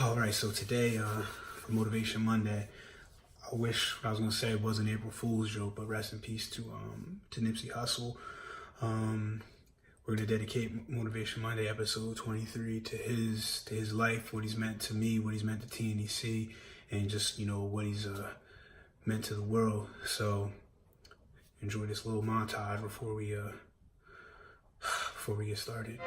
All right, so today, for Motivation Monday, I wish what I was gonna say was an April Fool's joke, but rest in peace to Nipsey Hussle. We're gonna dedicate Motivation Monday, episode 23, to his life, what he's meant to me, what he's meant to TNEC, and just what he's meant to the world. So enjoy this little montage before we get started.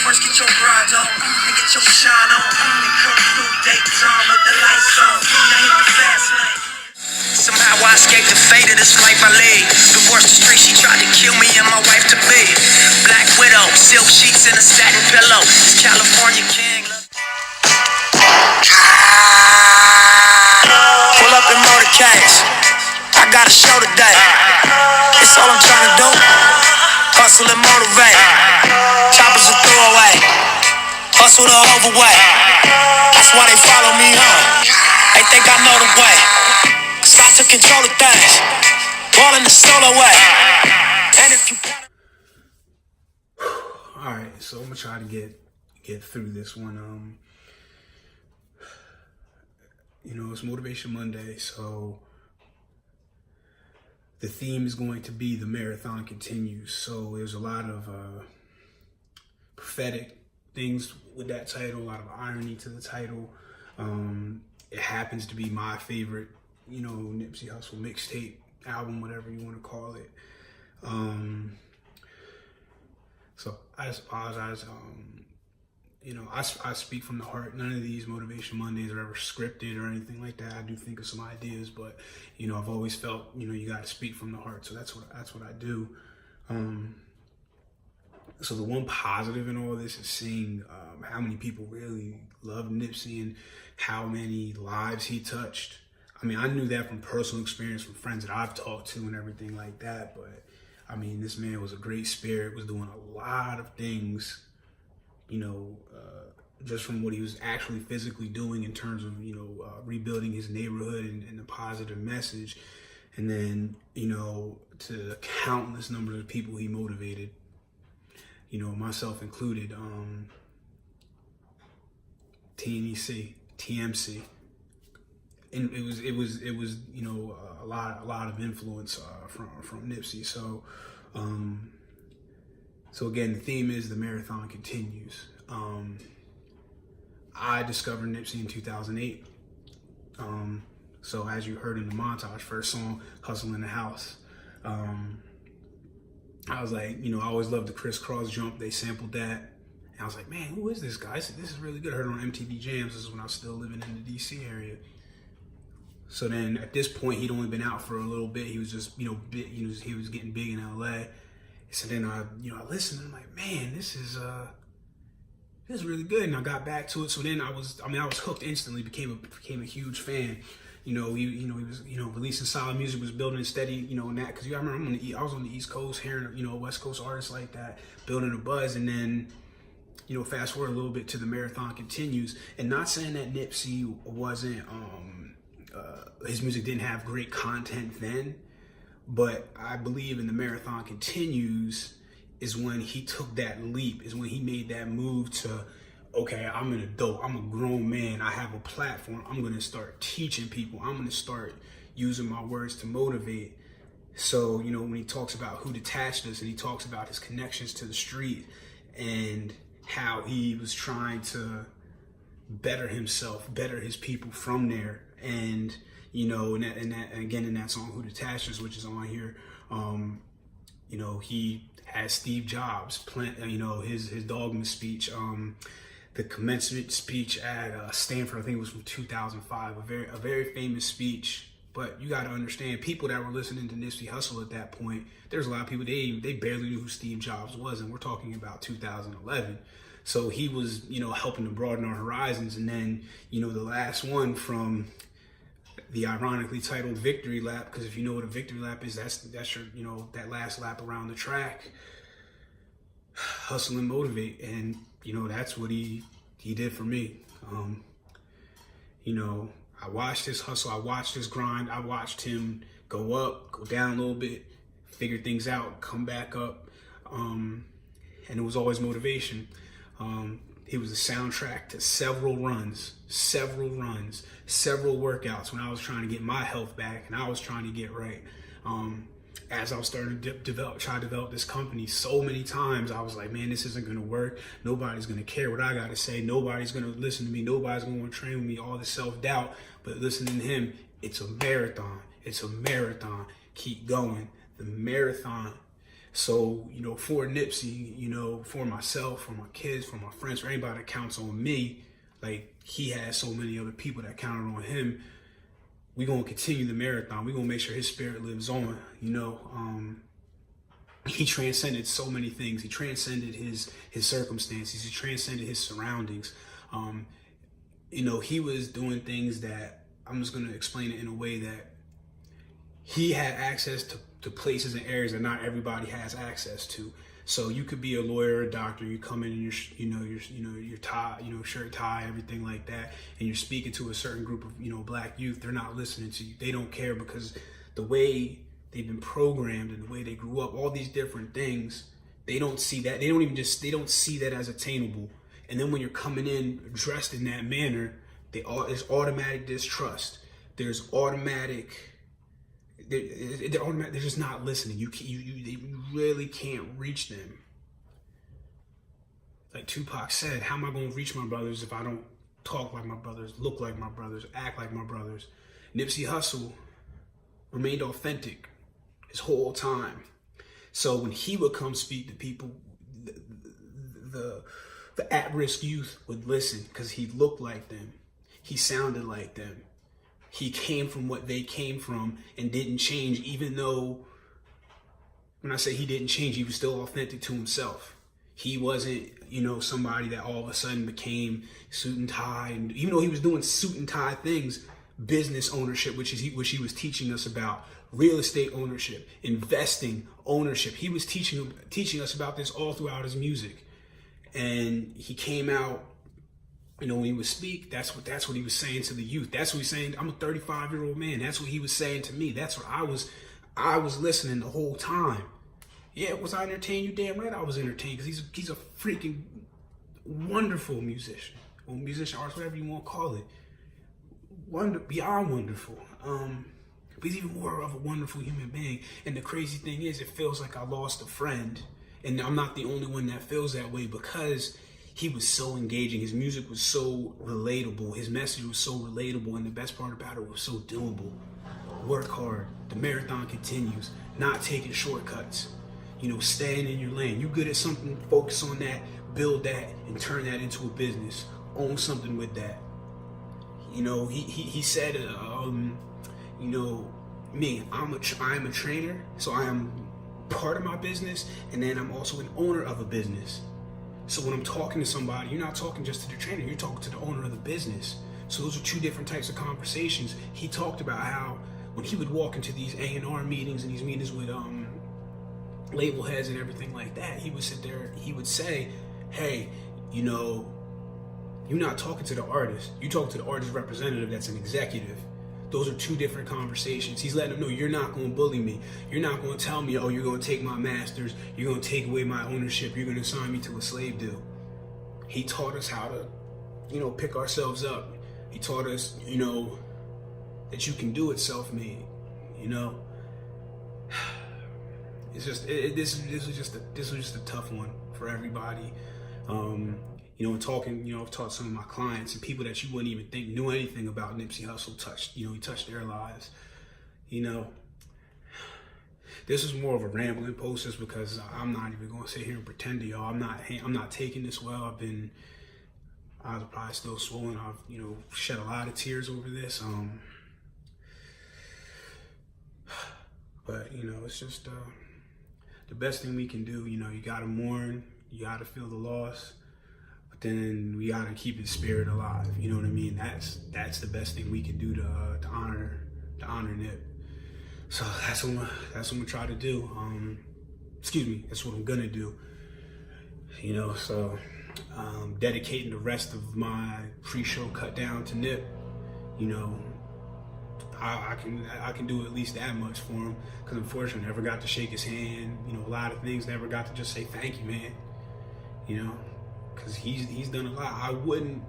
First get your grind on, then get your shine on, then come through daytime with the lights on. Now hit the fast lane. Somehow I escaped the fate of this life I lead. Divorced the street, she tried to kill me and my wife to be. Black widow, silk sheets and a satin pillow. This California king. Pull up in motorcades. I got a show today. It's all I'm trying to do. Hustle and motivate. Choppers a throwaway. Hustle the overweight. That's why they follow me, They think I know the way. Cause I took control of things. Ballin' the solo way. And if you Alright, so I'm gonna try to get through this one. It's Motivation Monday, so the theme is going to be the marathon continues. So there's a lot of prophetic things with that title, a lot of irony to the title. It happens to be my favorite, Nipsey Hussle mixtape, album, whatever you want to call it. So I just apologize. I speak from the heart. None of these Motivation Mondays are ever scripted or anything like that. I do think of some ideas, but I've always felt you got to speak from the heart. So that's what I do. So the one positive in all this is seeing how many people really love Nipsey and how many lives he touched. I mean, I knew that from personal experience, from friends that I've talked to and everything like that. But I mean, this man was a great spirit, was doing a lot of things, just from what he was actually physically doing in terms of, rebuilding his neighborhood and a positive message. And then, to the countless numbers of people he motivated, myself included, TNEC, TMC. And it was a lot of influence from Nipsey. So again, the theme is the marathon continues. I discovered Nipsey in 2008. So as you heard in the montage, first song, Hustle in the House. I was like, I always loved the crisscross jump. They sampled that. And I was like, man, who is this guy? This is really good. I heard it on MTV Jams. This is when I was still living in the DC area. So then at this point, he'd only been out for a little bit. He was just, he was getting big in LA. So then I listened and I'm like, man, this is really good. And I got back to it. So then I was hooked instantly, became a huge fan. He was, releasing solid music, was building steady, in that, because I remember I was on the East Coast hearing, West Coast artists like that, building a buzz, and then, fast forward a little bit to the marathon continues, and not saying that Nipsey wasn't, his music didn't have great content then, but I believe in the marathon continues is when he took that leap, is when he made that move to, okay, I'm an adult, I'm a grown man, I have a platform, I'm gonna start teaching people, I'm gonna start using my words to motivate. So, when he talks about who detached us and he talks about his connections to the street and how he was trying to better himself, better his people from there. And, and again, in that song, Who Detached Us, which is on here, he has Steve Jobs, his dogma speech, the commencement speech at Stanford, I think it was from 2005, a very famous speech. But you got to understand, people that were listening to Nipsey Hussle at that point, there's a lot of people, they barely knew who Steve Jobs was, and we're talking about 2011. So he was, helping to broaden our horizons. And then, the last one from the ironically titled Victory Lap, because if you know what a victory lap is, that's your, that last lap around the track. Hustle and motivate, and that's what he did for me. I watched his hustle. I watched his grind. I watched him go up, go down a little bit, figure things out, come back up. And it was always motivation. He was a soundtrack to several runs, several workouts when I was trying to get my health back and I was trying to get right. As I was starting to try to develop this company, so many times I was like, man, this isn't going to work. Nobody's going to care what I got to say. Nobody's going to listen to me. Nobody's going to want to train with me. All this self-doubt. But listening to him, it's a marathon. It's a marathon. Keep going. The marathon. So, you know, for Nipsey, you know, for myself, for my kids, for my friends, for anybody that counts on me, like he has so many other people that counted on him. We're going to continue the marathon. We're going to make sure his spirit lives on. You know, he transcended so many things. He transcended his circumstances. He transcended his surroundings. You know, he was doing things that, I'm just going to explain it in a way that he had access to places and areas that not everybody has access to. So you could be a lawyer or a doctor, you come in and your tie, shirt, tie, everything like that, and you're speaking to a certain group of, black youth. They're not listening to you. They don't care because the way they've been programmed and the way they grew up, all these different things, they don't see that. They don't see that as attainable. And then when you're coming in dressed in that manner, there's automatic distrust. There's automatic. They're just not listening. You really can't reach them. Like Tupac said, how am I going to reach my brothers if I don't talk like my brothers, look like my brothers, act like my brothers? Nipsey Hussle remained authentic his whole time. So when he would come speak to people, the at-risk youth would listen because he looked like them. He sounded like them. He came from what they came from and didn't change, even though, when I say he didn't change, he was still authentic to himself. He wasn't, somebody that all of a sudden became suit and tie. And even though he was doing suit and tie things, business ownership, which he was teaching us about, real estate ownership, investing ownership. He was teaching us about this all throughout his music. And he came out, when he would speak, that's what he was saying to the youth. That's what he's saying. I'm a 35-year-old man. That's what he was saying to me. That's what I was listening the whole time. Yeah, was I entertained? You damn right I was entertained, because he's a freaking wonderful musician. Or musician, artist, whatever you want to call it. Beyond wonderful. But he's even more of a wonderful human being. And the crazy thing is, it feels like I lost a friend. And I'm not the only one that feels that way, because he was so engaging. His music was so relatable. His message was so relatable. And the best part about it was so doable. Work hard. The marathon continues. Not taking shortcuts. Staying in your lane. You good at something, focus on that, build that, and turn that into a business. Own something with that. He said, me, I am a trainer, so I am part of my business, and then I'm also an owner of a business. So when I'm talking to somebody, you're not talking just to the trainer, you're talking to the owner of the business. So those are two different types of conversations. He talked about how when he would walk into these A&R meetings and these meetings with label heads and everything like that, he would sit there, he would say, hey, you're not talking to the artist, you talk to the artist representative that's an executive. Those are two different conversations. He's letting them know, you're not going to bully me. You're not going to tell me, oh, you're going to take my masters. You're going to take away my ownership. You're going to assign me to a slave deal. He taught us how to, pick ourselves up. He taught us, that you can do it self-made, It's just, this was just a tough one for everybody. Talking, I've taught some of my clients and people that you wouldn't even think knew anything about Nipsey Hussle he touched their lives. This is more of a rambling post just because I'm not even going to sit here and pretend to y'all. I'm not taking this well. I was probably still swollen. I've, shed a lot of tears over this. But, it's just, the best thing we can do, you gotta mourn, you gotta feel the loss. Then we gotta keep his spirit alive. You know what I mean? That's the best thing we can do to honor Nip. So that's what I'm gonna try to do. That's what I'm gonna do. So dedicating the rest of my pre-show cut down to Nip. you know, I can do at least that much for him, because unfortunately I never got to shake his hand. You know, a lot of things, never got to just say thank you, man. You know, because he's done a lot. I wouldn't,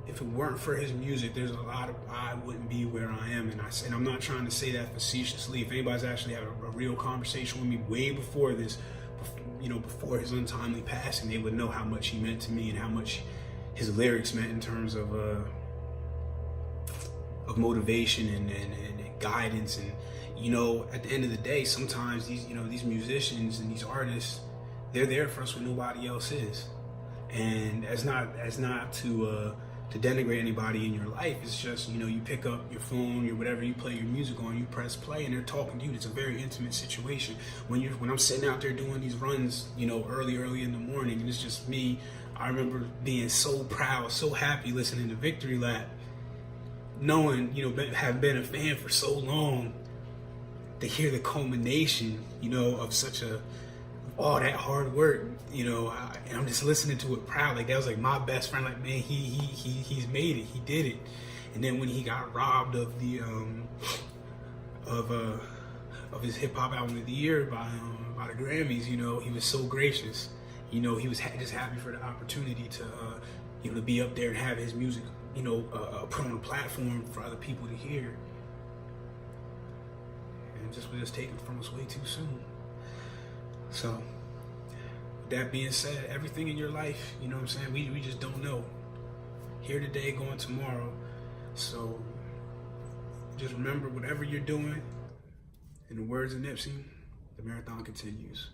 if it weren't for his music, there's a lot of, I wouldn't be where I am. And I'm not trying to say that facetiously. If anybody's actually had a real conversation with me way before this, you know, before his untimely passing, they would know how much he meant to me and how much his lyrics meant in terms of motivation and guidance. And, you know, at the end of the day, sometimes these, you know, these musicians and these artists, they're there for us when nobody else is. And as not to denigrate anybody in your life, it's just, you know, you pick up your phone or whatever you play your music on, you press play, and they're talking to you. It's a very intimate situation. When I'm sitting out there doing these runs, you know, early in the morning, and it's just me, I remember being so proud, so happy listening to Victory Lap, knowing, you know, have been a fan for so long, to hear the culmination, you know, of all that hard work, you know, and I'm just listening to it proud. Like, that was like my best friend. Like, man, he's made it. He did it. And then when he got robbed of the of his hip hop album of the year by the Grammys, you know, he was so gracious. You know, he was just happy for the opportunity to you know, to be up there and have his music, you know, put on a platform for other people to hear. And just was just taken from us way too soon. So, with that being said, everything in your life, you know what I'm saying, we just don't know. Here today, going tomorrow. So, just remember, whatever you're doing, in the words of Nipsey, the marathon continues.